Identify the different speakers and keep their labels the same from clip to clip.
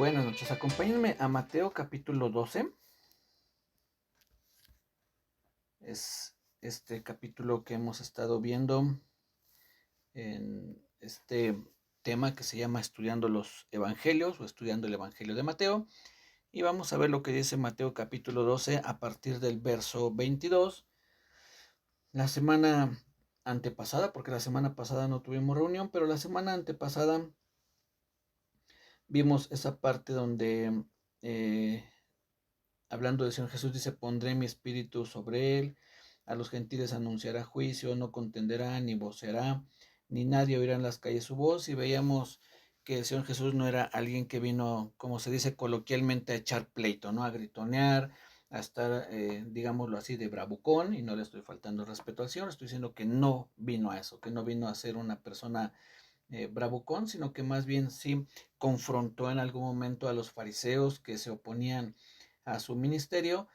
Speaker 1: Buenas noches, acompáñenme a Mateo capítulo 12. Es este capítulo que hemos estado viendo en este tema que se llama Estudiando los Evangelios o Estudiando el Evangelio de Mateo. Y vamos a ver lo que dice Mateo capítulo 12 a partir del verso 22. La semana antepasada, porque la semana pasada no tuvimos reunión, pero la semana antepasada vimos esa parte donde hablando del Señor Jesús, dice: pondré mi espíritu sobre él, a los gentiles anunciará juicio, no contenderá ni voceará, ni nadie oirá en las calles su voz. Y veíamos que el Señor Jesús no era alguien que vino, como se dice coloquialmente, a echar pleito, ¿no? A gritonear, a estar, digámoslo así, de bravucón, y no le estoy faltando el respeto al Señor, estoy diciendo que no vino a eso, que no vino a ser una persona bravucón, sino que más bien sí confrontó en algún momento a los fariseos que se oponían a su ministerio,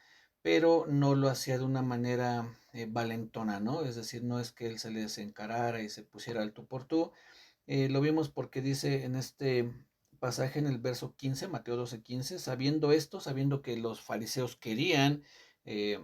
Speaker 1: pero no lo hacía de una manera valentona, ¿no? Es decir, no es que él se les encarara y se pusiera al tú por tú. Lo vimos porque dice en este pasaje, en el verso 15, Mateo 12:15, sabiendo esto, sabiendo que los fariseos querían eh,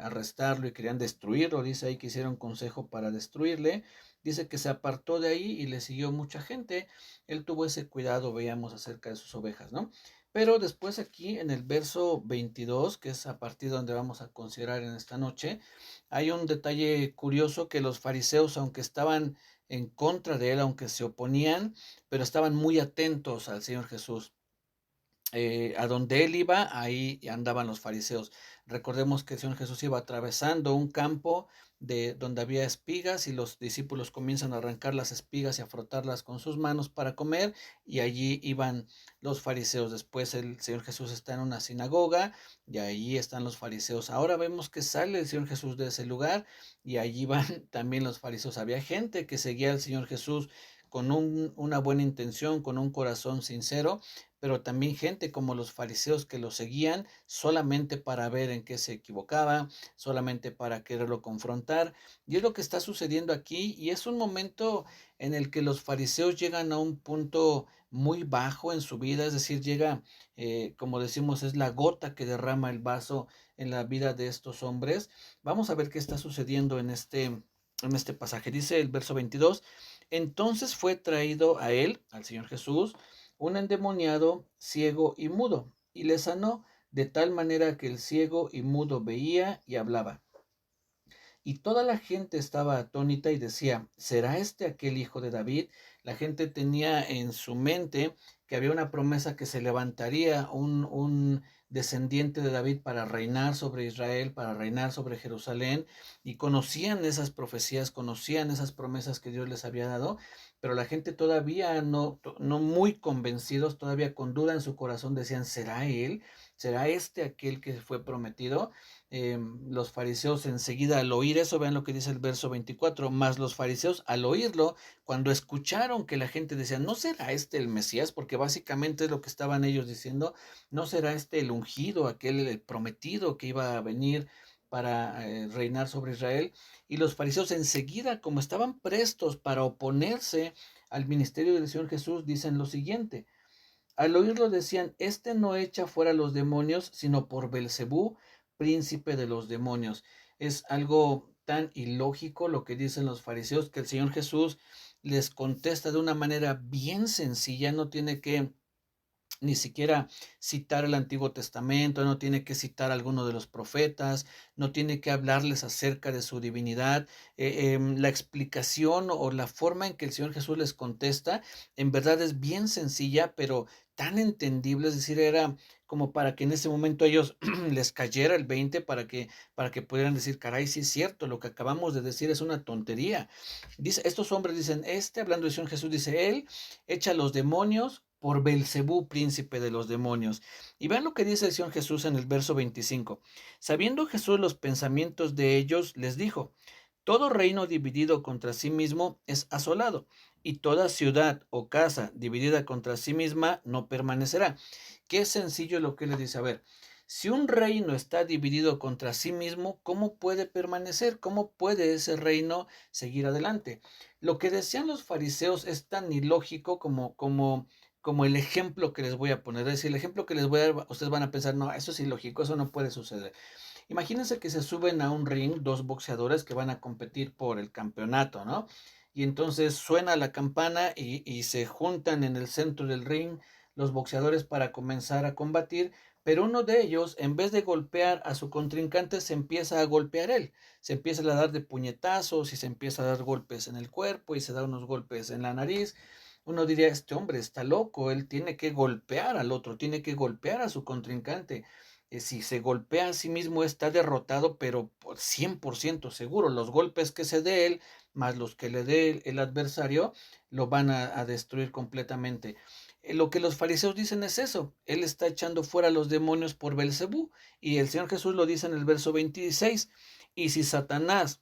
Speaker 1: arrestarlo y querían destruirlo, dice ahí que hicieron consejo para destruirle, dice que se apartó de ahí y le siguió mucha gente. Él tuvo ese cuidado, veíamos, acerca de sus ovejas, ¿no? Pero después aquí en el verso 22, que es a partir de donde vamos a considerar en esta noche, hay un detalle curioso: que los fariseos, aunque estaban en contra de él, aunque se oponían, pero estaban muy atentos al Señor Jesús. A donde él iba, ahí andaban los fariseos. Recordemos que el Señor Jesús iba atravesando un campo de donde había espigas, y los discípulos comienzan a arrancar las espigas y a frotarlas con sus manos para comer, y allí iban los fariseos. Después el Señor Jesús está en una sinagoga y allí están los fariseos. Ahora vemos que sale el Señor Jesús de ese lugar y allí van también los fariseos. Había gente que seguía al Señor Jesús con una buena intención, con un corazón sincero, pero también gente como los fariseos que lo seguían solamente para ver en qué se equivocaba, solamente para quererlo confrontar. Y es lo que está sucediendo aquí, y es un momento en el que los fariseos llegan a un punto muy bajo en su vida, es decir, llega, como decimos, es la gota que derrama el vaso en la vida de estos hombres. Vamos a ver qué está sucediendo en este pasaje. Dice el verso 22: entonces fue traído a él, al Señor Jesús, un endemoniado, ciego y mudo, y le sanó, de tal manera que el ciego y mudo veía y hablaba. Y toda la gente estaba atónita y decía: ¿será este aquel hijo de David? La gente tenía en su mente que había una promesa, que se levantaría un descendiente de David para reinar sobre Israel, para reinar sobre Jerusalén, y conocían esas profecías, conocían esas promesas que Dios les había dado, pero la gente todavía no muy convencidos, todavía con duda en su corazón, decían: ¿será él? ¿Será este aquel que fue prometido? Los fariseos enseguida, al oír eso, vean lo que dice el verso 24: más los fariseos, al oírlo, cuando escucharon que la gente decía: ¿no será este el Mesías? Porque básicamente es lo que estaban ellos diciendo: ¿no será este el ungido, aquel el prometido que iba a venir para reinar sobre Israel? Y los fariseos enseguida, como estaban prestos para oponerse al ministerio del Señor Jesús, dicen lo siguiente. Al oírlo decían: este no echa fuera los demonios, sino por Belcebú, príncipe de los demonios. Es algo tan ilógico lo que dicen los fariseos, que el Señor Jesús les contesta de una manera bien sencilla. No tiene que ni siquiera citar el Antiguo Testamento, no tiene que citar a alguno de los profetas, no tiene que hablarles acerca de su divinidad. La explicación o la forma en que el Señor Jesús les contesta, en verdad es bien sencilla, pero tan entendible. Es decir, era como para que en ese momento a ellos les cayera el 20, para que pudieran decir: caray, sí es cierto, lo que acabamos de decir es una tontería. Dice, estos hombres dicen, hablando del Señor Jesús, dice: él echa los demonios por Belcebú, príncipe de los demonios. Y vean lo que dice el Señor Jesús en el verso 25. Sabiendo Jesús los pensamientos de ellos, les dijo: todo reino dividido contra sí mismo es asolado, y toda ciudad o casa dividida contra sí misma no permanecerá. Qué sencillo lo que le dice. A ver, si un reino está dividido contra sí mismo, ¿cómo puede permanecer? ¿Cómo puede ese reino seguir adelante? Lo que decían los fariseos es tan ilógico como como el ejemplo que les voy a poner. Es decir, el ejemplo que les voy a dar, ustedes van a pensar, no, eso es ilógico, eso no puede suceder. Imagínense que se suben a un ring dos boxeadores que van a competir por el campeonato, ¿no? Y entonces suena la campana y se juntan en el centro del ring los boxeadores para comenzar a combatir, pero uno de ellos, en vez de golpear a su contrincante, se empieza a golpear él. Se empieza a dar de puñetazos y se empieza a dar golpes en el cuerpo y se da unos golpes en la nariz. Uno diría, este hombre está loco, él tiene que golpear al otro, tiene que golpear a su contrincante. Si se golpea a sí mismo está derrotado, pero por 100% seguro. Los golpes que se dé él, más los que le dé el adversario, lo van a destruir completamente. Lo que los fariseos dicen es eso. Él está echando fuera a los demonios por Belcebú. Y el Señor Jesús lo dice en el verso 26. Y si Satanás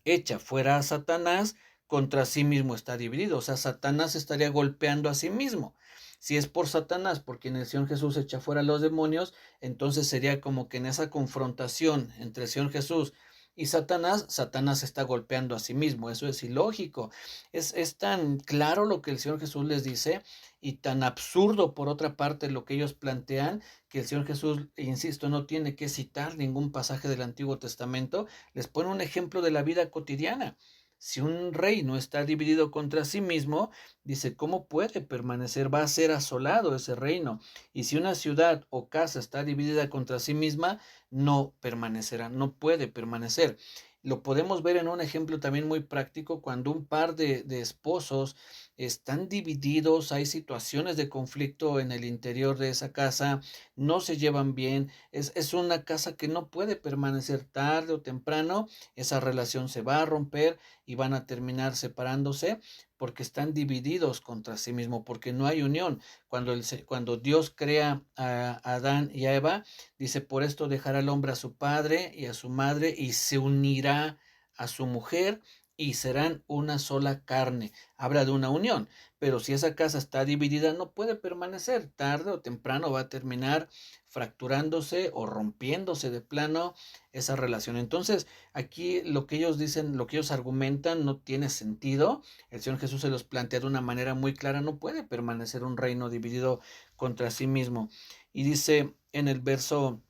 Speaker 1: echa fuera a Satanás, contra sí mismo está dividido. O sea, Satanás estaría golpeando a sí mismo. Si es por Satanás, por quien el Señor Jesús echa fuera a los demonios, entonces sería como que en esa confrontación entre el Señor Jesús y Satanás, Satanás está golpeando a sí mismo. Eso es ilógico. Es tan claro lo que el Señor Jesús les dice y tan absurdo por otra parte lo que ellos plantean, que el Señor Jesús, insisto, no tiene que citar ningún pasaje del Antiguo Testamento. Les pone un ejemplo de la vida cotidiana. Si un reino está dividido contra sí mismo, dice, ¿cómo puede permanecer? Va a ser asolado ese reino. Y si una ciudad o casa está dividida contra sí misma, no permanecerá, no puede permanecer. Lo podemos ver en un ejemplo también muy práctico cuando un par de esposos están divididos, hay situaciones de conflicto en el interior de esa casa, no se llevan bien, es una casa que no puede permanecer tarde o temprano, esa relación se va a romper y van a terminar separándose porque están divididos contra sí mismo, porque no hay unión. Cuando Dios crea a Adán y a Eva, dice, por esto dejará el hombre a su padre y a su madre y se unirá a su mujer y serán una sola carne. Habla de una unión, pero si esa casa está dividida no puede permanecer. Tarde o temprano va a terminar fracturándose o rompiéndose de plano esa relación. Entonces, aquí lo que ellos dicen, lo que ellos argumentan no tiene sentido. El Señor Jesús se los plantea de una manera muy clara. No puede permanecer un reino dividido contra sí mismo. Y dice en el verso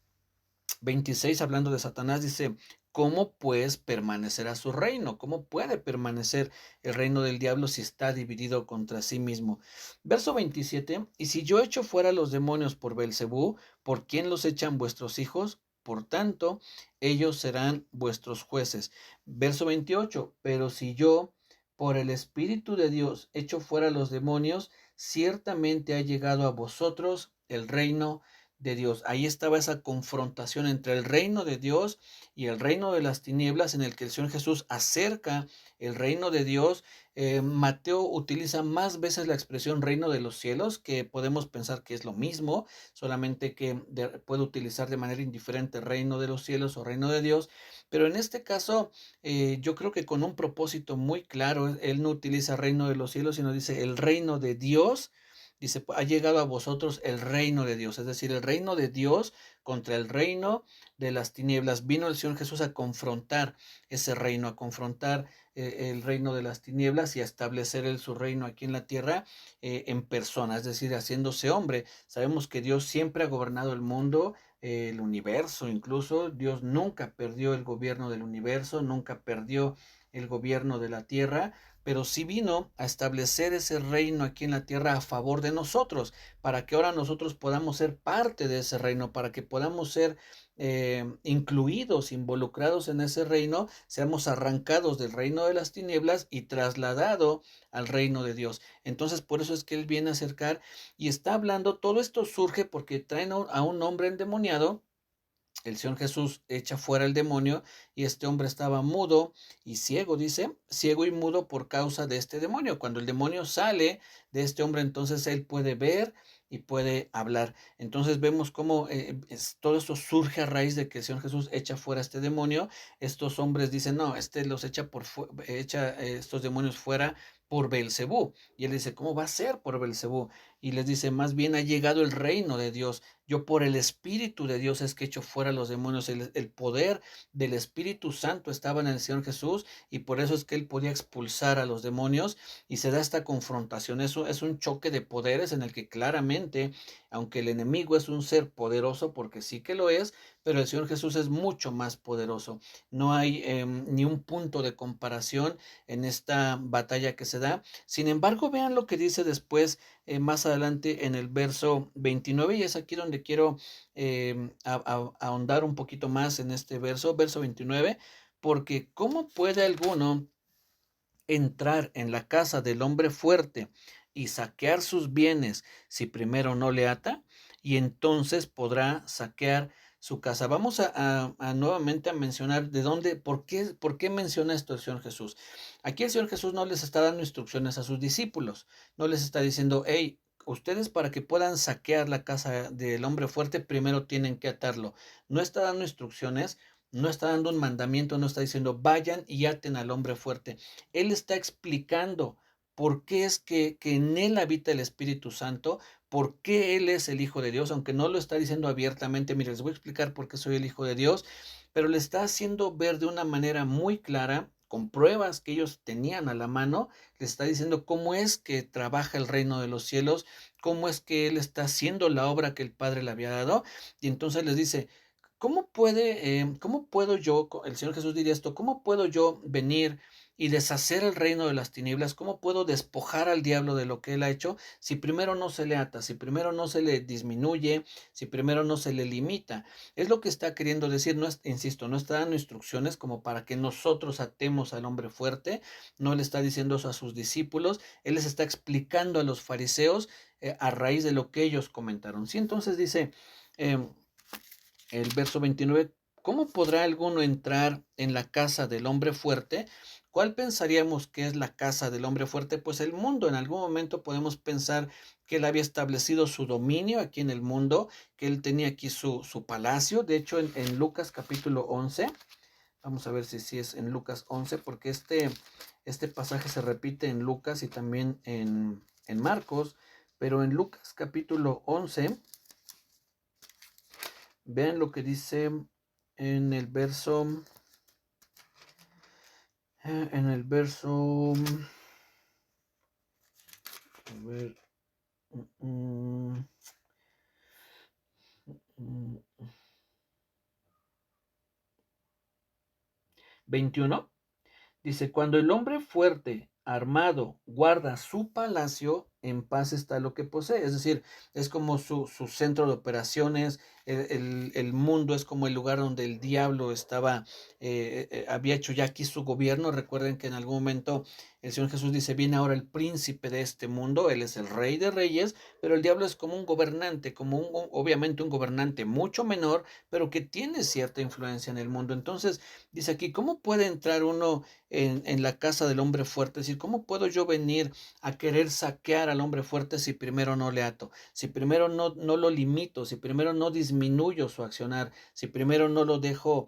Speaker 1: 26, hablando de Satanás, dice, ¿cómo pues permanecerá su reino? ¿Cómo puede permanecer el reino del diablo si está dividido contra sí mismo? Verso 27, y si yo echo fuera los demonios por Belcebú, ¿por quién los echan vuestros hijos? Por tanto, ellos serán vuestros jueces. Verso 28, pero si yo por el Espíritu de Dios echo fuera los demonios, ciertamente ha llegado a vosotros el reino de Dios. Ahí estaba esa confrontación entre el reino de Dios y el reino de las tinieblas en el que el Señor Jesús acerca el reino de Dios. Mateo utiliza más veces la expresión reino de los cielos, que podemos pensar que es lo mismo, solamente que puede utilizar de manera indiferente reino de los cielos o reino de Dios, pero en este caso yo creo que con un propósito muy claro, él no utiliza reino de los cielos, sino dice el reino de Dios. Dice, ha llegado a vosotros el reino de Dios, es decir, el reino de Dios contra el reino de las tinieblas. Vino el Señor Jesús a confrontar ese reino, a confrontar el reino de las tinieblas y a establecer su reino aquí en la tierra en persona, es decir, haciéndose hombre. Sabemos que Dios siempre ha gobernado el mundo, el universo incluso. Dios nunca perdió el gobierno del universo, nunca perdió el gobierno de la tierra, pero sí vino a establecer ese reino aquí en la tierra a favor de nosotros, para que ahora nosotros podamos ser parte de ese reino, para que podamos ser incluidos, involucrados en ese reino, seamos arrancados del reino de las tinieblas y trasladado al reino de Dios. Entonces, por eso es que Él viene a acercar y está hablando. Todo esto surge porque traen a un hombre endemoniado. El Señor Jesús echa fuera el demonio y este hombre estaba mudo y ciego, dice, ciego y mudo por causa de este demonio. Cuando el demonio sale de este hombre, entonces él puede ver y puede hablar. Entonces vemos cómo todo esto surge a raíz de que el Señor Jesús echa fuera este demonio. Estos hombres dicen, no, los echa estos demonios fuera por Belcebú. Y él dice, ¿cómo va a ser por Belcebú? y les dice, más bien ha llegado el reino de Dios. Yo por el Espíritu de Dios es que echo fuera los demonios. El poder del Espíritu Santo estaba en el Señor Jesús y por eso es que él podía expulsar a los demonios y se da esta confrontación. Eso es un choque de poderes en el que claramente, aunque el enemigo es un ser poderoso, porque sí que lo es, pero el Señor Jesús es mucho más poderoso. No hay ni un punto de comparación en esta batalla que se da. Sin embargo, vean lo que dice después, más adelante en el verso 29, y es aquí donde quiero ahondar un poquito más en este verso 29, porque ¿cómo puede alguno entrar en la casa del hombre fuerte y saquear sus bienes si primero no le ata? Y entonces podrá saquear su casa. Vamos nuevamente a mencionar de dónde, por qué menciona esto el Señor Jesús. Aquí el Señor Jesús no les está dando instrucciones a sus discípulos, no les está diciendo, hey, ustedes para que puedan saquear la casa del hombre fuerte, primero tienen que atarlo. No está dando instrucciones, no está dando un mandamiento, no está diciendo, vayan y aten al hombre fuerte. Él está explicando por qué es que en él habita el Espíritu Santo, por qué él es el Hijo de Dios, aunque no lo está diciendo abiertamente. Mire, les voy a explicar por qué soy el Hijo de Dios, pero le está haciendo ver de una manera muy clara, con pruebas que ellos tenían a la mano, le está diciendo cómo es que trabaja el reino de los cielos, cómo es que él está haciendo la obra que el Padre le había dado, y entonces les dice, cómo puedo yo, el Señor Jesús diría esto, cómo puedo yo venir y deshacer el reino de las tinieblas? ¿Cómo puedo despojar al diablo de lo que él ha hecho si primero no se le ata, si primero no se le disminuye, si primero no se le limita? Es lo que está queriendo decir, no es, insisto, no está dando instrucciones como para que nosotros atemos al hombre fuerte, no le está diciendo eso a sus discípulos, él les está explicando a los fariseos a raíz de lo que ellos comentaron. Sí, entonces dice el verso 29, ¿cómo podrá alguno entrar en la casa del hombre fuerte? ¿Cuál pensaríamos que es la casa del hombre fuerte? Pues el mundo. En algún momento podemos pensar que él había establecido su dominio aquí en el mundo, que él tenía aquí su palacio. De hecho, en Lucas capítulo 11, vamos a ver si es en Lucas 11, porque este pasaje se repite en Lucas y también en Marcos, pero en Lucas capítulo 11, vean lo que dice en el verso, en el verso, a ver, mm, mm, 21. Dice, cuando el hombre fuerte, armado, guarda su palacio, en paz está lo que posee. Es decir, es como su centro de operaciones, el mundo es como el lugar donde el diablo estaba, había hecho ya aquí su gobierno. Recuerden que en algún momento el Señor Jesús dice, viene ahora el príncipe de este mundo, él es el rey de reyes, pero el diablo es como un gobernante, obviamente un gobernante mucho menor, pero que tiene cierta influencia en el mundo. Entonces, dice aquí, ¿cómo puede entrar uno en la casa del hombre fuerte? Es decir, ¿cómo puedo yo venir a querer saquear al hombre fuerte si primero no le ato? Si primero no lo limito, si primero no disminuyo su accionar, si primero no lo dejo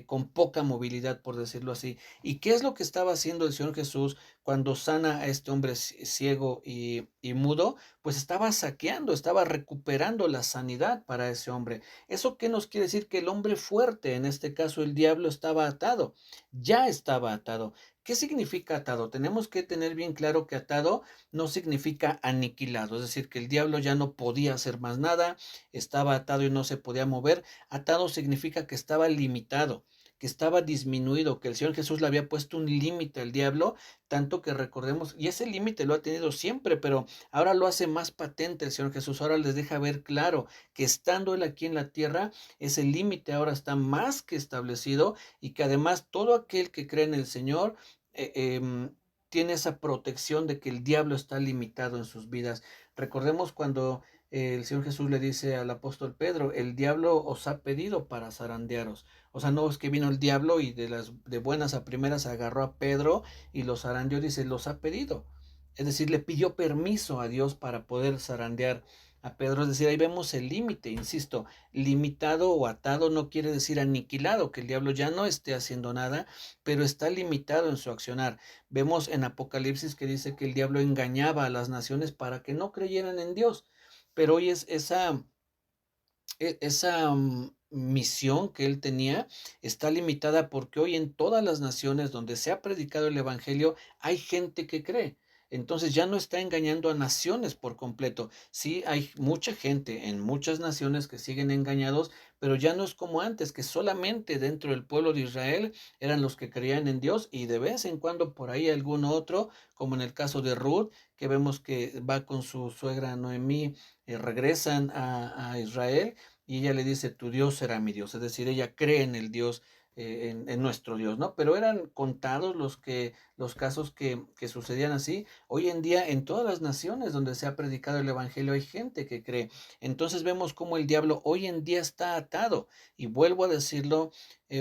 Speaker 1: con poca movilidad, por decirlo así. ¿Y qué es lo que estaba haciendo el Señor Jesús cuando sana a este hombre ciego y mudo? Pues estaba saqueando, estaba recuperando la sanidad para ese hombre. ¿Eso qué nos quiere decir? Que el hombre fuerte, en este caso el diablo, estaba atado, ya estaba atado. ¿Qué significa atado? Tenemos que tener bien claro que atado no significa aniquilado, es decir, que el diablo ya no podía hacer más nada, estaba atado y no se podía mover. Atado significa que estaba limitado, que estaba disminuido, que el Señor Jesús le había puesto un límite al diablo, tanto que recordemos, y ese límite lo ha tenido siempre, pero ahora lo hace más patente el Señor Jesús, ahora les deja ver claro que estando él aquí en la tierra, ese límite ahora está más que establecido y que además todo aquel que cree en el Señor eh, eh, tiene esa protección de que el diablo está limitado en sus vidas. Recordemos cuando el Señor Jesús le dice al apóstol Pedro, el diablo os ha pedido para zarandearos. O sea, no es que vino el diablo y de buenas a primeras agarró a Pedro y los zarandeó, dice, los ha pedido. Es decir, le pidió permiso a Dios para poder zarandear a Pedro. Es decir, ahí vemos el límite, insisto, limitado o atado no quiere decir aniquilado, que el diablo ya no esté haciendo nada, pero está limitado en su accionar. Vemos en Apocalipsis que dice que el diablo engañaba a las naciones para que no creyeran en Dios, pero hoy es esa misión que él tenía está limitada porque hoy en todas las naciones donde se ha predicado el evangelio hay gente que cree. Entonces ya no está engañando a naciones por completo. Sí, hay mucha gente en muchas naciones que siguen engañados, pero ya no es como antes, que solamente dentro del pueblo de Israel eran los que creían en Dios y de vez en cuando por ahí algún otro, como en el caso de Ruth, que vemos que va con su suegra Noemí, regresan a Israel y ella le dice, tu Dios será mi Dios, es decir, ella cree en el Dios, en nuestro Dios, ¿no? Pero eran contados los casos que sucedían así. Hoy en día, en todas las naciones donde se ha predicado el Evangelio, hay gente que cree. Entonces vemos cómo el diablo hoy en día está atado. Y vuelvo a decirlo,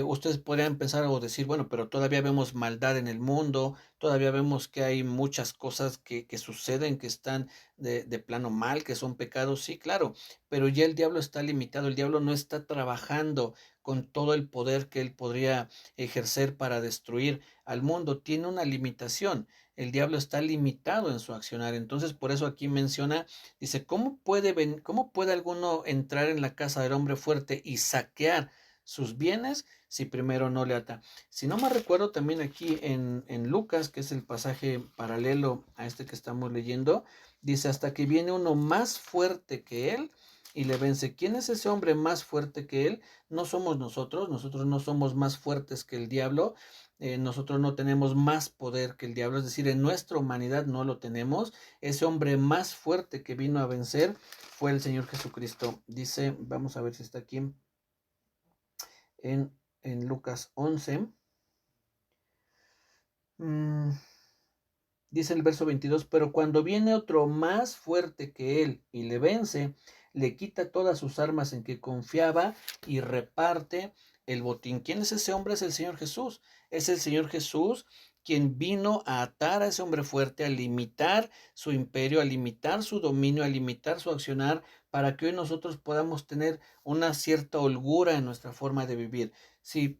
Speaker 1: ustedes podrían pensar o decir, bueno, pero todavía vemos maldad en el mundo, todavía vemos que hay muchas cosas que suceden, que están de plano mal, que son pecados, sí, claro, pero ya el diablo está limitado, el diablo no está trabajando con todo el poder que él podría ejercer para destruir al mundo, tiene una limitación. El diablo está limitado en su accionar. Entonces, por eso aquí menciona, dice, ¿cómo puede alguno entrar en la casa del hombre fuerte y saquear sus bienes si primero no le ata? Si no me recuerdo, también aquí en Lucas, que es el pasaje paralelo a este que estamos leyendo, dice, hasta que viene uno más fuerte que él y le vence. ¿Quién es ese hombre más fuerte que él? No somos nosotros no somos más fuertes que el diablo, nosotros no tenemos más poder que el diablo, es decir, en nuestra humanidad no lo tenemos. Ese hombre más fuerte que vino a vencer fue el Señor Jesucristo. Dice, vamos a ver si está aquí en Lucas 11. Dice el verso 22, pero cuando viene otro más fuerte que él y le vence, le quita todas sus armas en que confiaba y reparte el botín. ¿Quién es ese hombre? Es el Señor Jesús. Es el Señor Jesús quien vino a atar a ese hombre fuerte, a limitar su imperio, a limitar su dominio, a limitar su accionar, para que hoy nosotros podamos tener una cierta holgura en nuestra forma de vivir. Si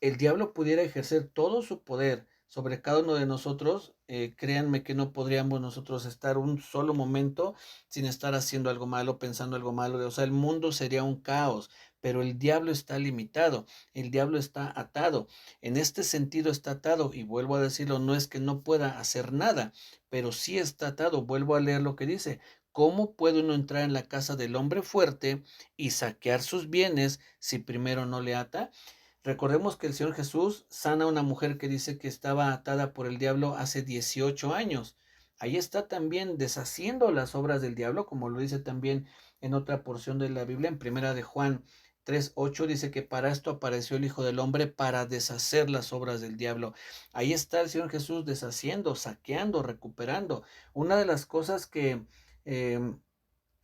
Speaker 1: el diablo pudiera ejercer todo su poder sobre cada uno de nosotros, créanme que no podríamos nosotros estar un solo momento sin estar haciendo algo malo, pensando algo malo. O sea, el mundo sería un caos, pero el diablo está limitado, el diablo está atado. En este sentido está atado, y vuelvo a decirlo, no es que no pueda hacer nada, pero sí está atado. Vuelvo a leer lo que dice. ¿Cómo puede uno entrar en la casa del hombre fuerte y saquear sus bienes si primero no le ata? Recordemos que el Señor Jesús sana a una mujer que dice que estaba atada por el diablo hace 18 años. Ahí está también deshaciendo las obras del diablo, como lo dice también en otra porción de la Biblia, en primera de Juan 3:8 dice que para esto apareció el Hijo del Hombre, para deshacer las obras del diablo. Ahí está el Señor Jesús deshaciendo, saqueando, recuperando. Una de las cosas que eh,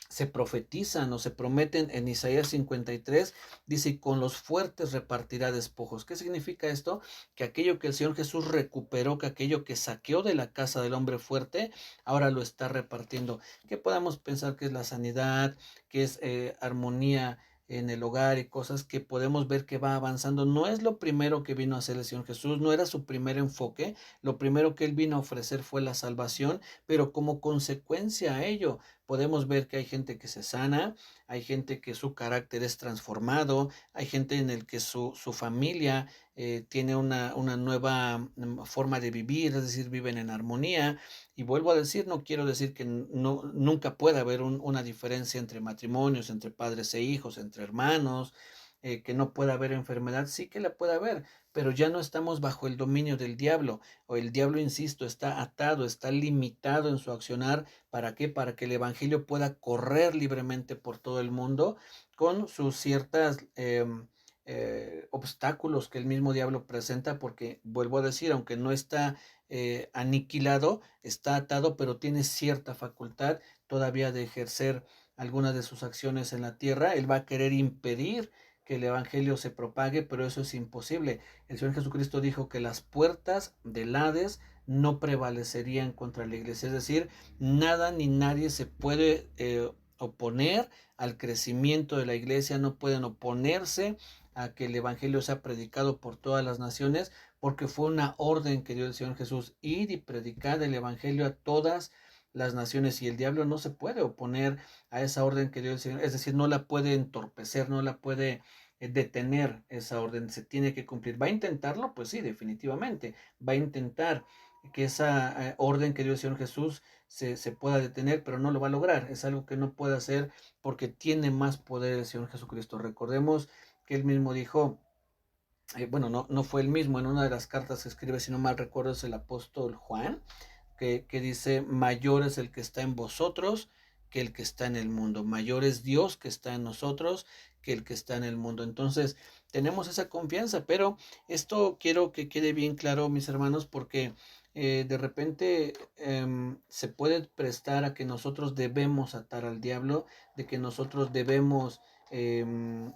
Speaker 1: se profetizan o se prometen en Isaías 53, dice, y con los fuertes repartirá despojos. ¿Qué significa esto? Que aquello que el Señor Jesús recuperó, que aquello que saqueó de la casa del hombre fuerte, ahora lo está repartiendo. ¿Qué podemos pensar que es la sanidad, que es armonía en el hogar y cosas que podemos ver que va avanzando? No es lo primero que vino a hacer el Señor Jesús, no era su primer enfoque, lo primero que él vino a ofrecer fue la salvación, pero como consecuencia a ello, podemos ver que hay gente que se sana, hay gente que su carácter es transformado, hay gente en el que su familia tiene una nueva forma de vivir, es decir, viven en armonía. Y vuelvo a decir, no quiero decir que no, nunca pueda haber una diferencia entre matrimonios, entre padres e hijos, entre hermanos, que no pueda haber enfermedad, sí que la puede haber, pero ya no estamos bajo el dominio del diablo, o el diablo, insisto, está atado, está limitado en su accionar. ¿Para qué? Para que el evangelio pueda correr libremente por todo el mundo con sus ciertas obstáculos que el mismo diablo presenta, porque vuelvo a decir, aunque no está aniquilado, está atado, pero tiene cierta facultad todavía de ejercer algunas de sus acciones en la tierra. Él va a querer impedir que el evangelio se propague, pero eso es imposible. El Señor Jesucristo dijo que las puertas del Hades no prevalecerían contra la iglesia, es decir, nada ni nadie se puede oponer al crecimiento de la iglesia, no pueden oponerse a que el evangelio sea predicado por todas las naciones, porque fue una orden que dio el Señor Jesús, ir y predicar el evangelio a todas las naciones, y el diablo no se puede oponer a esa orden que dio el Señor, es decir, no la puede entorpecer, no la puede detener esa orden, se tiene que cumplir. ¿Va a intentarlo? Pues sí, definitivamente, va a intentar que esa orden que dio el Señor Jesús se pueda detener, pero no lo va a lograr, es algo que no puede hacer porque tiene más poder el Señor Jesucristo. Recordemos que él mismo dijo, bueno, no fue él mismo, en una de las cartas que escribe, si no mal recuerdo, es el apóstol Juan, que dice, mayor es el que está en vosotros que el que está en el mundo, mayor es Dios que está en nosotros que el que está en el mundo. Entonces, tenemos esa confianza, pero esto quiero que quede bien claro, mis hermanos, porque de repente se puede prestar a que nosotros debemos atar al diablo, de que nosotros debemos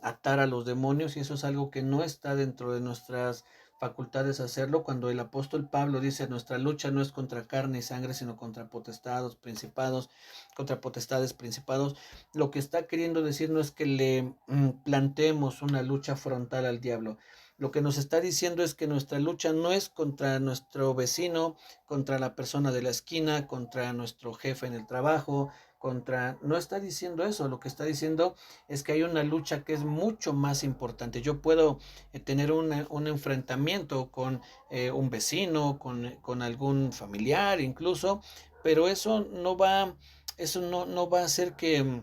Speaker 1: atar a los demonios, y eso es algo que no está dentro de nuestras facultades hacerlo. Cuando el apóstol Pablo dice, nuestra lucha no es contra carne y sangre, sino contra potestades, principados, lo que está queriendo decir no es que le planteemos una lucha frontal al diablo. Lo que nos está diciendo es que nuestra lucha no es contra nuestro vecino, contra la persona de la esquina, contra nuestro jefe en el trabajo, no está diciendo eso. Lo que está diciendo es que hay una lucha que es mucho más importante. Yo puedo tener un enfrentamiento con un vecino, con algún familiar incluso, pero eso no va a hacer que,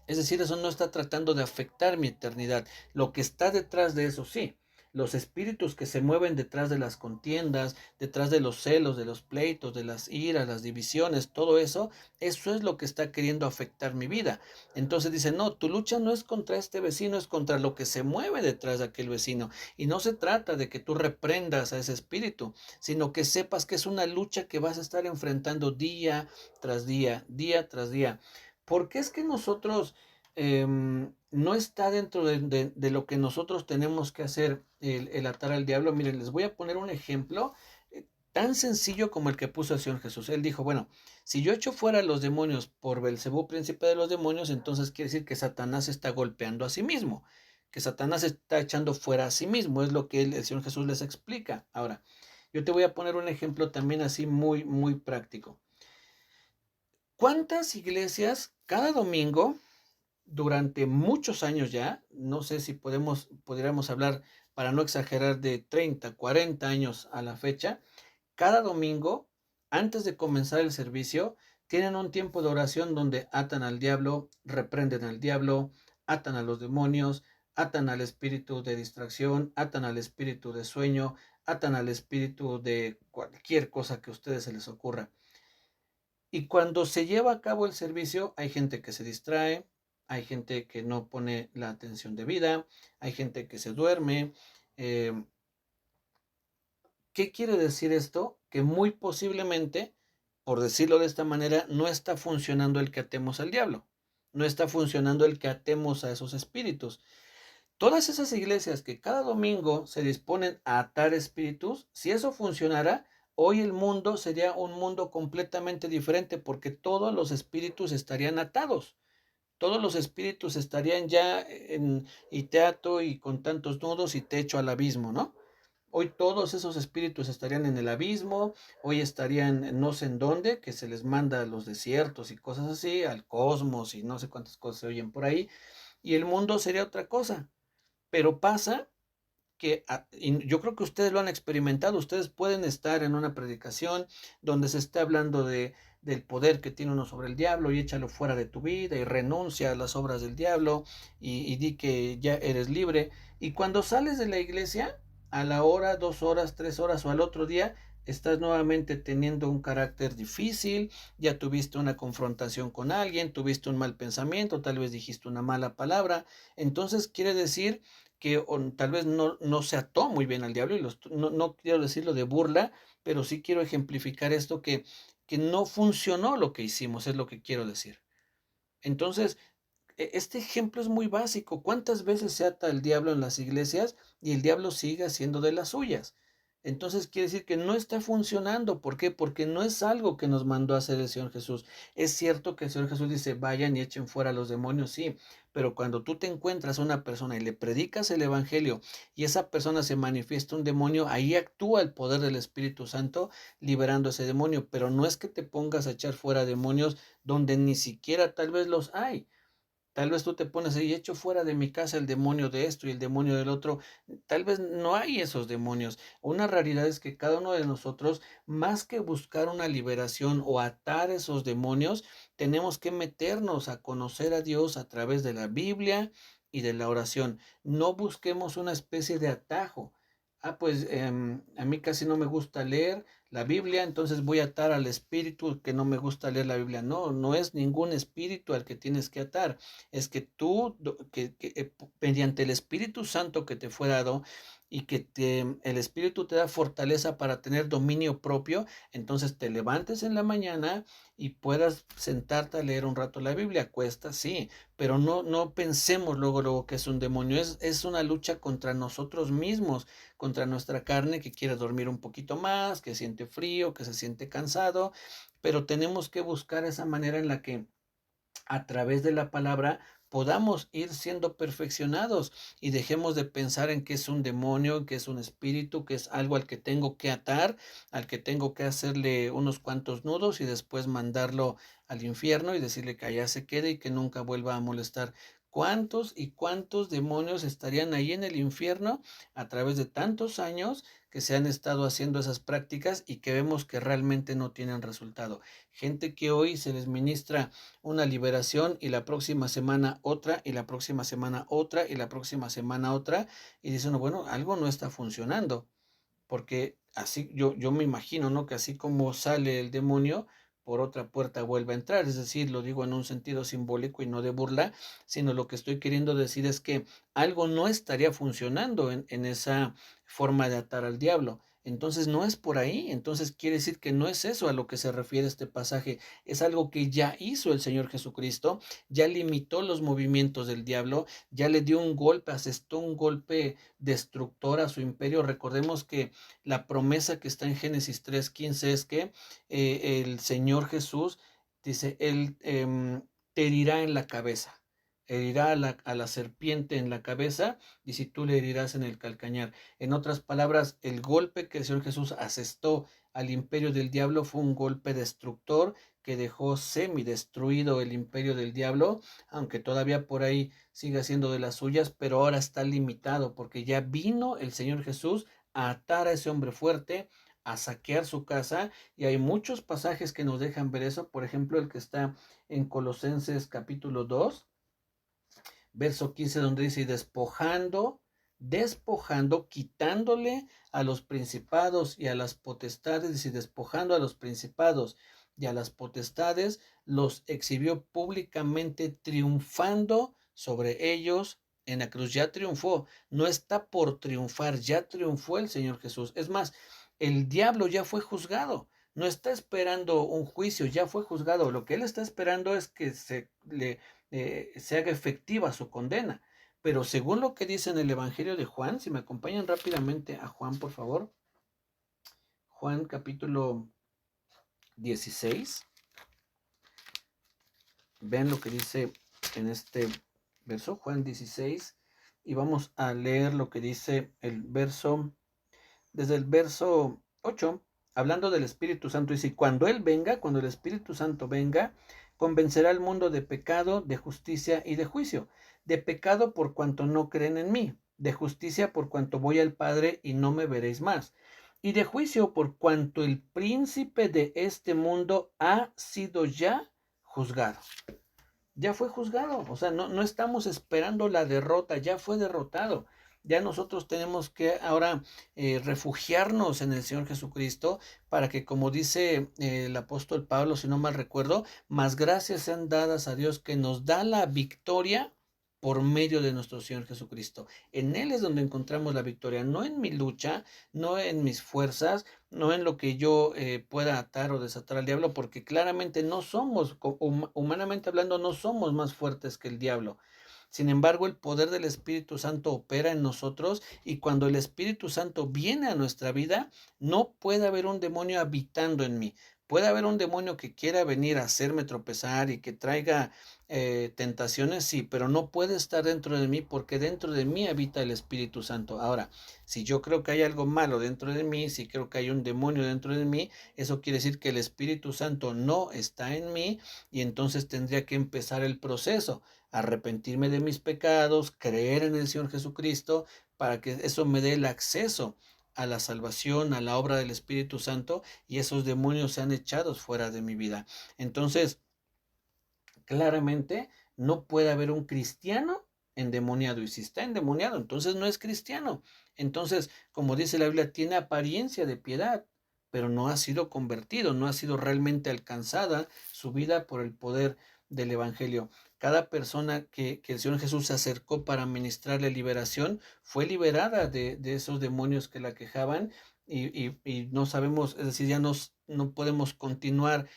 Speaker 1: es decir, eso no está tratando de afectar mi eternidad. Lo que está detrás de eso, sí. Los espíritus que se mueven detrás de las contiendas, detrás de los celos, de los pleitos, de las iras, las divisiones, todo eso es lo que está queriendo afectar mi vida. Entonces dice, no, tu lucha no es contra este vecino, es contra lo que se mueve detrás de aquel vecino. Y no se trata de que tú reprendas a ese espíritu, sino que sepas que es una lucha que vas a estar enfrentando día tras día, día tras día. ¿Por qué es que nosotros no está dentro de lo que nosotros tenemos que hacer el atar al diablo? Miren, les voy a poner un ejemplo tan sencillo como el que puso el Señor Jesús. Él dijo, bueno, si yo echo fuera a los demonios por Belcebú, príncipe de los demonios, entonces quiere decir que Satanás está golpeando a sí mismo, que Satanás está echando fuera a sí mismo, es lo que el Señor Jesús les explica. Ahora, yo te voy a poner un ejemplo también así muy, muy práctico. ¿Cuántas iglesias cada domingo, durante muchos años ya, no sé si pudiéramos hablar, para no exagerar, de 30, 40 años a la fecha, cada domingo, antes de comenzar el servicio, tienen un tiempo de oración donde atan al diablo, reprenden al diablo, atan a los demonios, atan al espíritu de distracción, atan al espíritu de sueño, atan al espíritu de cualquier cosa que a ustedes se les ocurra? Y cuando se lleva a cabo el servicio, hay gente que se distrae, hay gente que no pone la atención debida, hay gente que se duerme. Eh, ¿Qué quiere decir esto? Que muy posiblemente, por decirlo de esta manera, no está funcionando el que atemos al diablo, no está funcionando el que atemos a esos espíritus. Todas esas iglesias que cada domingo se disponen a atar espíritus, si eso funcionara, hoy el mundo sería un mundo completamente diferente, porque todos los espíritus estarían atados. Todos los espíritus estarían ya y te ato y con tantos nudos y te echo al abismo, ¿no? Hoy todos esos espíritus estarían en el abismo, hoy estarían no sé en dónde, que se les manda a los desiertos y cosas así, al cosmos y no sé cuántas cosas se oyen por ahí, y el mundo sería otra cosa. Pero pasa que, y yo creo que ustedes lo han experimentado, ustedes pueden estar en una predicación donde se está hablando del poder que tiene uno sobre el diablo, y échalo fuera de tu vida y renuncia a las obras del diablo y di que ya eres libre. Y cuando sales de la iglesia, a la hora, 2 horas, 3 horas o al otro día, estás nuevamente teniendo un carácter difícil, ya tuviste una confrontación con alguien, tuviste un mal pensamiento, tal vez dijiste una mala palabra. Entonces quiere decir que tal vez no se ató muy bien al diablo, y no quiero decirlo de burla, pero sí quiero ejemplificar esto, que no funcionó lo que hicimos, es lo que quiero decir. Entonces, este ejemplo es muy básico. ¿Cuántas veces se ata el diablo en las iglesias y el diablo sigue haciendo de las suyas? Entonces quiere decir que no está funcionando. ¿Por qué? Porque no es algo que nos mandó a hacer el Señor Jesús. Es cierto que el Señor Jesús dice, vayan y echen fuera a los demonios, sí, pero cuando tú te encuentras a una persona y le predicas el Evangelio y esa persona se manifiesta un demonio, ahí actúa el poder del Espíritu Santo liberando ese demonio, pero no es que te pongas a echar fuera demonios donde ni siquiera tal vez los hay. Tal vez tú te pones ahí, echo fuera de mi casa el demonio de esto y el demonio del otro. Tal vez no hay esos demonios. Una realidad es que cada uno de nosotros, más que buscar una liberación o atar esos demonios, tenemos que meternos a conocer a Dios a través de la Biblia y de la oración. No busquemos una especie de atajo. Pues a mí casi no me gusta leer la Biblia, entonces voy a atar al espíritu que no me gusta leer la Biblia. No, no es ningún espíritu al que tienes que atar, es que tú, mediante el Espíritu Santo que te fue dado y que el Espíritu te da fortaleza para tener dominio propio, entonces te levantes en la mañana y puedas sentarte a leer un rato la Biblia. Cuesta, sí, pero no pensemos luego que es un demonio, es una lucha contra nosotros mismos, contra nuestra carne que quiere dormir un poquito más, que siente frío, que se siente cansado, pero tenemos que buscar esa manera en la que a través de la palabra podamos ir siendo perfeccionados y dejemos de pensar en que es un demonio, que es un espíritu, que es algo al que tengo que atar, al que tengo que hacerle unos cuantos nudos y después mandarlo al infierno y decirle que allá se quede y que nunca vuelva a molestar. ¿Cuántos y cuántos demonios estarían ahí en el infierno a través de tantos años que se han estado haciendo esas prácticas y que vemos que realmente no tienen resultado? Gente que hoy se les ministra una liberación y la próxima semana otra y la próxima semana otra y la próxima semana otra y dicen, no, bueno, algo no está funcionando, porque así yo me imagino, ¿no? Que así como sale el demonio, por otra puerta vuelve a entrar, es decir, lo digo en un sentido simbólico y no de burla, sino lo que estoy queriendo decir es que algo no estaría funcionando en esa forma de atar al diablo. Entonces no es por ahí, entonces quiere decir que no es eso a lo que se refiere este pasaje, es algo que ya hizo el Señor Jesucristo, ya limitó los movimientos del diablo, ya le dio un golpe, asestó un golpe destructor a su imperio. Recordemos que la promesa que está en Génesis 3:15 es que el Señor Jesús dice, Él te herirá en la cabeza, herirá a la serpiente en la cabeza y si tú le herirás en el calcañar. En otras palabras, el golpe que el Señor Jesús asestó al imperio del diablo fue un golpe destructor que dejó semi-destruido el imperio del diablo, aunque todavía por ahí sigue siendo de las suyas, pero ahora está limitado porque ya vino el Señor Jesús a atar a ese hombre fuerte, a saquear su casa, y hay muchos pasajes que nos dejan ver eso, por ejemplo, el que está en Colosenses capítulo 2 verso 15, donde dice, despojando, quitándole a los principados y a las potestades, y despojando a los principados y a las potestades, los exhibió públicamente, triunfando sobre ellos en la cruz. Ya triunfó, no está por triunfar, ya triunfó el Señor Jesús. Es más, el diablo ya fue juzgado. No está esperando un juicio, ya fue juzgado. Lo que él está esperando es que se haga efectiva su condena. Pero según lo que dice en el Evangelio de Juan, si me acompañan rápidamente a Juan, por favor. Juan capítulo 16. Vean lo que dice en este verso, Juan 16. Y vamos a leer lo que dice el verso, desde el verso 8, hablando del Espíritu Santo. Dice, cuando el Espíritu Santo venga, convencerá al mundo de pecado, de justicia y de juicio. De pecado por cuanto no creen en mí, de justicia por cuanto voy al Padre y no me veréis más, y de juicio por cuanto el príncipe de este mundo ha sido ya juzgado. Ya fue juzgado, o sea, no estamos esperando la derrota, ya fue derrotado. Ya nosotros tenemos que ahora refugiarnos en el Señor Jesucristo para que, como dice el apóstol Pablo, si no mal recuerdo, más gracias sean dadas a Dios que nos da la victoria por medio de nuestro Señor Jesucristo. En Él es donde encontramos la victoria, no en mi lucha, no en mis fuerzas, no en lo que yo pueda atar o desatar al diablo, porque claramente no somos, humanamente hablando, no somos más fuertes que el diablo. Sin embargo, el poder del Espíritu Santo opera en nosotros y cuando el Espíritu Santo viene a nuestra vida, no puede haber un demonio habitando en mí. Puede haber un demonio que quiera venir a hacerme tropezar y que traiga tentaciones, sí, pero no puede estar dentro de mí porque dentro de mí habita el Espíritu Santo. Ahora, si yo creo que hay algo malo dentro de mí, si creo que hay un demonio dentro de mí, eso quiere decir que el Espíritu Santo no está en mí y entonces tendría que empezar el proceso, arrepentirme de mis pecados, creer en el Señor Jesucristo, para que eso me dé el acceso a la salvación, a la obra del Espíritu Santo y esos demonios sean echados fuera de mi vida. Entonces, claramente no puede haber un cristiano endemoniado. Y si está endemoniado, entonces no es cristiano. Entonces, como dice la Biblia, tiene apariencia de piedad, pero no ha sido convertido, no ha sido realmente alcanzada su vida por el poder del Evangelio. Cada persona que el Señor Jesús se acercó para ministrarle liberación fue liberada de esos demonios que la quejaban y no sabemos, es decir, ya no podemos continuar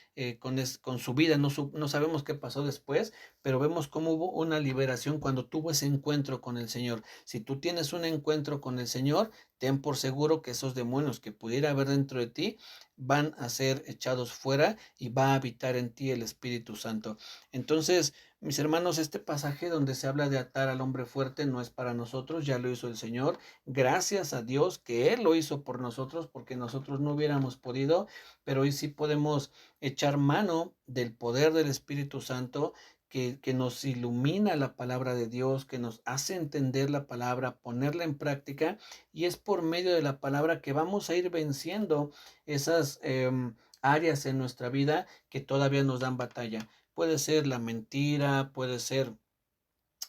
Speaker 1: con su vida, no sabemos qué pasó después, pero vemos cómo hubo una liberación cuando tuvo ese encuentro con el Señor. Si tú tienes un encuentro con el Señor, ten por seguro que esos demonios que pudiera haber dentro de ti van a ser echados fuera y va a habitar en ti el Espíritu Santo. Entonces, mis hermanos, este pasaje donde se habla de atar al hombre fuerte no es para nosotros, ya lo hizo el Señor. Gracias a Dios que Él lo hizo por nosotros, porque nosotros no hubiéramos podido, pero hoy sí podemos echar mano del poder del Espíritu Santo que nos ilumina la palabra de Dios, que nos hace entender la palabra, ponerla en práctica, y es por medio de la palabra que vamos a ir venciendo esas áreas en nuestra vida que todavía nos dan batalla. Puede ser la mentira, puede ser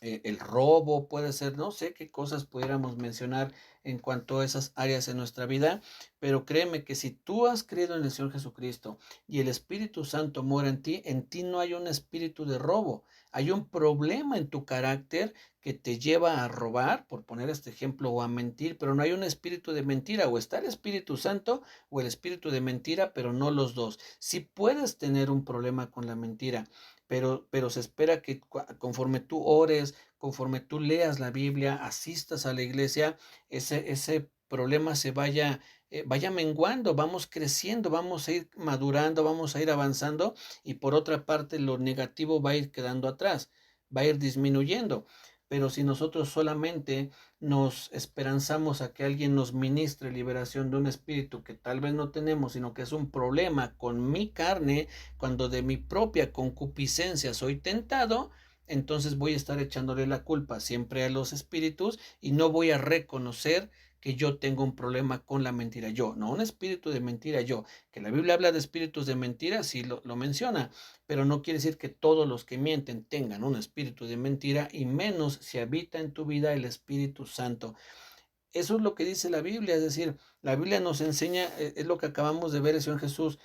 Speaker 1: el robo, puede ser, no sé qué cosas pudiéramos mencionar en cuanto a esas áreas en nuestra vida, pero créeme que si tú has creído en el Señor Jesucristo y el Espíritu Santo mora en ti no hay un espíritu de robo, hay un problema en tu carácter que te lleva a robar, por poner este ejemplo, o a mentir, pero no hay un espíritu de mentira, o está el Espíritu Santo o el espíritu de mentira, pero no los dos. Si puedes tener un problema con la mentira, pero se espera que conforme tú ores, conforme tú leas la Biblia, asistas a la iglesia, ese problema se vaya menguando, vamos creciendo, vamos a ir madurando, vamos a ir avanzando y por otra parte lo negativo va a ir quedando atrás, va a ir disminuyendo. Pero si nosotros solamente nos esperanzamos a que alguien nos ministre liberación de un espíritu que tal vez no tenemos, sino que es un problema con mi carne, cuando de mi propia concupiscencia soy tentado, entonces voy a estar echándole la culpa siempre a los espíritus y no voy a reconocer que yo tengo un problema con la mentira. Yo, no un espíritu de mentira, yo. Que la Biblia habla de espíritus de mentira, sí lo menciona, pero no quiere decir que todos los que mienten tengan un espíritu de mentira y menos si habita en tu vida el Espíritu Santo. Eso es lo que dice la Biblia, es decir, la Biblia nos enseña, es lo que acabamos de ver, el Señor Jesús,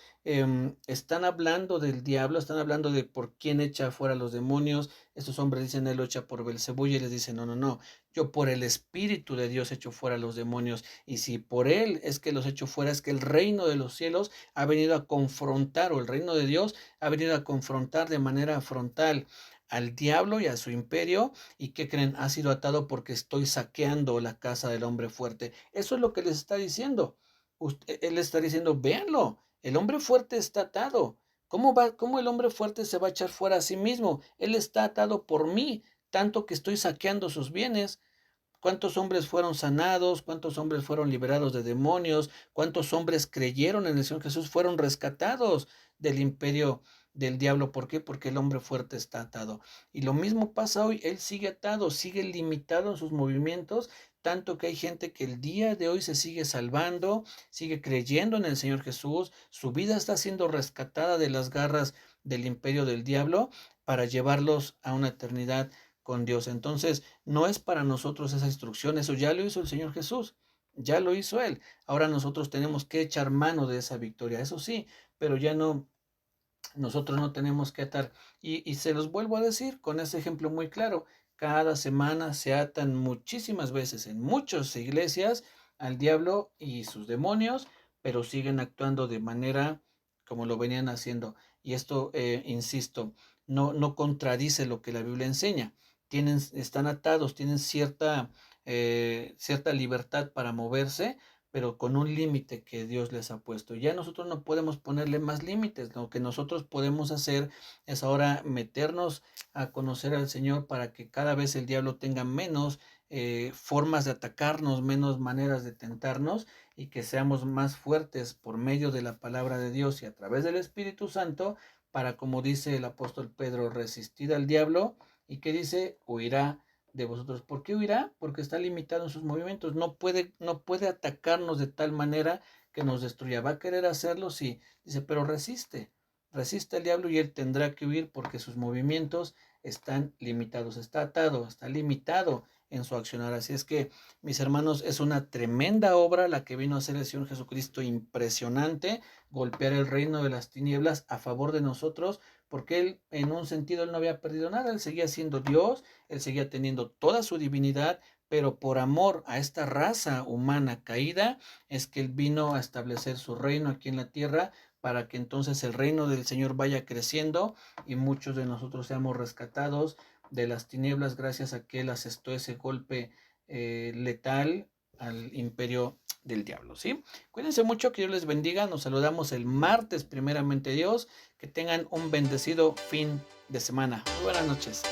Speaker 1: están hablando del diablo, están hablando de por quién echa fuera los demonios, estos hombres dicen, él lo echa por Belcebú, y él les dice, no, no, no, yo por el Espíritu de Dios echo fuera los demonios, y si por él es que los echo fuera, es que el reino de los cielos ha venido a confrontar, o el reino de Dios ha venido a confrontar de manera frontal al diablo y a su imperio. ¿Y qué creen? Ha sido atado porque estoy saqueando la casa del hombre fuerte. Eso es lo que les está diciendo. Él les está diciendo, véanlo, el hombre fuerte está atado. ¿Cómo el hombre fuerte se va a echar fuera a sí mismo? Él está atado por mí, tanto que estoy saqueando sus bienes. ¿Cuántos hombres fueron sanados? ¿Cuántos hombres fueron liberados de demonios? ¿Cuántos hombres creyeron en el Señor Jesús? Fueron rescatados del imperio del diablo. ¿Por qué? Porque el hombre fuerte está atado. Y lo mismo pasa hoy. Él sigue atado, sigue limitado en sus movimientos, tanto que hay gente que el día de hoy se sigue salvando, sigue creyendo en el Señor Jesús. Su vida está siendo rescatada de las garras del imperio del diablo para llevarlos a una eternidad con Dios. Entonces, no es para nosotros esa instrucción, eso ya lo hizo el Señor Jesús, ya lo hizo Él. Ahora nosotros tenemos que echar mano de esa victoria, eso sí, pero ya no, nosotros no tenemos que atar. Y se los vuelvo a decir con ese ejemplo muy claro, cada semana se atan muchísimas veces en muchas iglesias al diablo y sus demonios, pero siguen actuando de manera como lo venían haciendo. Y esto, insisto, no contradice lo que la Biblia enseña. están atados, tienen cierta libertad para moverse, pero con un límite que Dios les ha puesto. Ya nosotros no podemos ponerle más límites. Lo que nosotros podemos hacer es ahora meternos a conocer al Señor para que cada vez el diablo tenga menos formas de atacarnos, menos maneras de tentarnos, y que seamos más fuertes por medio de la palabra de Dios y a través del Espíritu Santo para, como dice el apóstol Pedro, resistir al diablo, y que dice, huirá de vosotros. ¿Por qué huirá? Porque está limitado en sus movimientos. No puede atacarnos de tal manera que nos destruya. Va a querer hacerlo, sí. Dice, pero resiste al diablo y él tendrá que huir porque sus movimientos están limitados. Está atado, está limitado en su accionar. Así es que, mis hermanos, es una tremenda obra la que vino a hacer el Señor Jesucristo, impresionante, golpear el reino de las tinieblas a favor de nosotros, porque él, en un sentido, él no había perdido nada, él seguía siendo Dios, él seguía teniendo toda su divinidad, pero por amor a esta raza humana caída, es que él vino a establecer su reino aquí en la tierra, para que entonces el reino del Señor vaya creciendo y muchos de nosotros seamos rescatados de las tinieblas gracias a que él asestó ese golpe letal al imperio del diablo, ¿sí? Cuídense mucho, que Dios les bendiga. Nos saludamos el martes, primeramente Dios. Que tengan un bendecido fin de semana. Muy buenas noches.